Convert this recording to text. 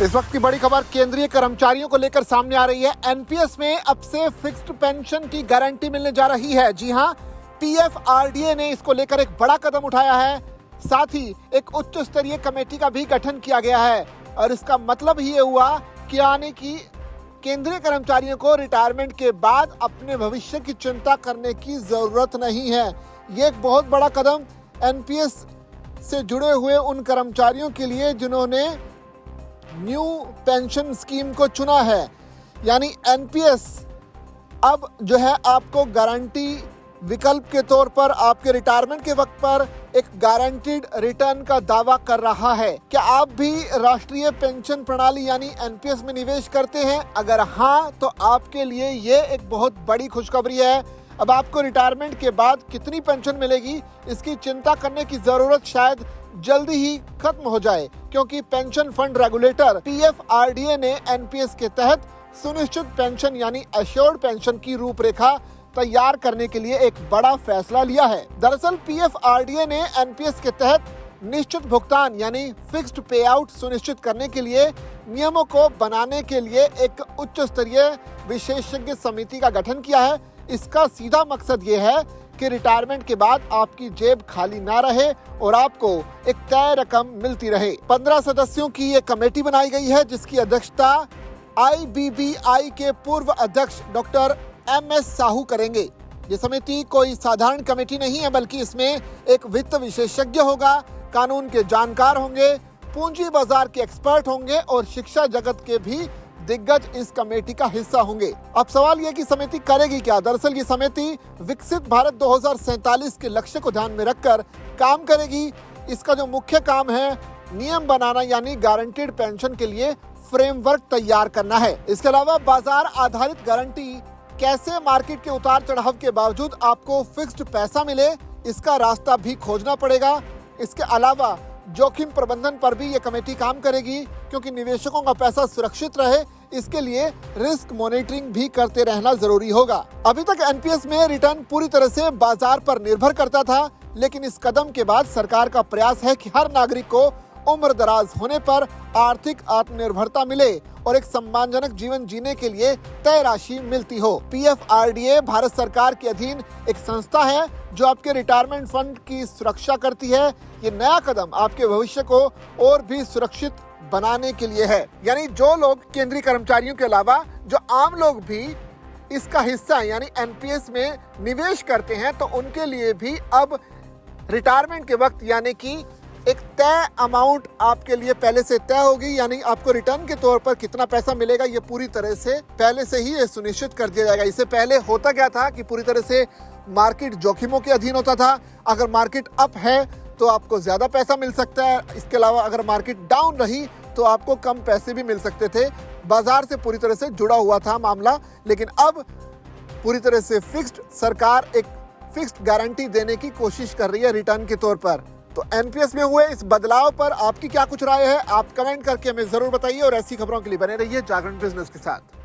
इस वक्त की बड़ी खबर केंद्रीय कर्मचारियों को लेकर सामने आ रही है। एनपीएस में अब से फिक्स्ड पेंशन की गारंटी मिलने जा रही है। जी हां, पीएफआरडीए ने इसको लेकर एक बड़ा कदम उठाया है। साथ ही एक उच्च स्तरीय कमेटी का भी गठन किया गया है और इसका मतलब ही ये हुआ कि यानी कि केंद्रीय कर्मचारियों को रिटायरमेंट के बाद अपने भविष्य की चिंता करने की जरूरत नहीं है। ये एक बहुत बड़ा कदम एनपीएस से जुड़े हुए उन कर्मचारियों के लिए जिन्होंने न्यू पेंशन स्कीम को चुना है। यानी एनपीएस अब जो है आपको गारंटी विकल्प के तौर पर आपके रिटायरमेंट के वक्त पर एक गारंटीड रिटर्न का दावा कर रहा है। क्या आप भी राष्ट्रीय पेंशन प्रणाली यानी एनपीएस में निवेश करते हैं? अगर हाँ, तो आपके लिए ये एक बहुत बड़ी खुशखबरी है। अब आपको रिटायरमेंट के बाद कितनी पेंशन मिलेगी, इसकी चिंता करने की जरूरत शायद जल्दी ही खत्म हो जाए, क्योंकि पेंशन फंड रेगुलेटर पीएफआरडीए ने एनपीएस के तहत सुनिश्चित पेंशन यानी एश्योर्ड पेंशन की रूपरेखा तैयार करने के लिए एक बड़ा फैसला लिया है। दरअसल पीएफआरडीए ने एनपीएस के तहत निश्चित भुगतान यानी फिक्स्ड पे आउट सुनिश्चित करने के लिए नियमों को बनाने के लिए एक उच्च स्तरीय विशेषज्ञ समिति का गठन किया है। इसका सीधा मकसद ये है कि रिटायरमेंट के बाद आपकी जेब खाली ना रहे और आपको एक तय रकम मिलती रहे। 15 सदस्यों की ये कमेटी बनाई गई है, जिसकी अध्यक्षता आईबीबीआई के पूर्व अध्यक्ष डॉक्टर एमएस साहू करेंगे। ये समिति कोई साधारण कमेटी नहीं है, बल्कि इसमें एक वित्त विशेषज्ञ होगा, कानून के जानकार होंगे, पूंजी बाजार के एक्सपर्ट होंगे और शिक्षा जगत के भी दिग्गज इस कमेटी का हिस्सा होंगे। अब सवाल यह कि समिति करेगी क्या? दरअसल ये समिति विकसित भारत 2047 के लक्ष्य को ध्यान में रखकर काम करेगी। इसका जो मुख्य काम है नियम बनाना यानी गारंटीड पेंशन के लिए फ्रेमवर्क तैयार करना है। इसके अलावा बाजार आधारित गारंटी कैसे मार्केट के उतार चढ़ाव के बावजूद आपको फिक्स्ड पैसा मिले, इसका रास्ता भी खोजना पड़ेगा। इसके अलावा जोखिम प्रबंधन पर भी ये कमेटी काम करेगी, क्योंकि निवेशकों का पैसा सुरक्षित रहे, इसके लिए रिस्क मॉनिटरिंग भी करते रहना जरूरी होगा। अभी तक एनपीएस में रिटर्न पूरी तरह से बाजार पर निर्भर करता था, लेकिन इस कदम के बाद सरकार का प्रयास है कि हर नागरिक को उम्र दराज होने पर आर्थिक आत्मनिर्भरता मिले और एक सम्मानजनक जीवन जीने के लिए तय राशि मिलती हो। पीएफआरडीए भारत सरकार के अधीन एक संस्था है जो आपके रिटायरमेंट फंड की सुरक्षा करती है। ये नया कदम आपके भविष्य को और भी सुरक्षित बनाने के लिए है। यानी जो लोग केंद्रीय कर्मचारियों के अलावा जो आम लोग भी इसका हिस्सा है यानी एनपीएस में निवेश करते हैं, तो उनके लिए भी अब रिटायरमेंट के वक्त यानी कि एक तय अमाउंट आपके लिए पहले से तय होगी। यानी आपको रिटर्न के तौर पर कितना पैसा मिलेगा, ये पूरी तरह से पहले से ही सुनिश्चित कर दिया जाएगा। इससे पहले होता क्या था कि पूरी तरह से मार्केट जोखिमों के अधीन होता था। अगर मार्केट अप है तो आपको ज्यादा पैसा मिल सकता है, इसके अलावा अगर मार्केट डाउन रही तो आपको कम पैसे भी मिल सकते थे। बाजार से पूरी तरह से जुड़ा हुआ था मामला, लेकिन अब पूरी तरह से फिक्स्ड, सरकार एक फिक्स्ड गारंटी देने की कोशिश कर रही है रिटर्न के तौर पर। तो एनपीएस में हुए इस बदलाव पर आपकी क्या कुछ राय है? आप कमेंट करके हमें जरूर बताइए और ऐसी खबरों के लिए बने रहिए जागरण बिजनेस के साथ।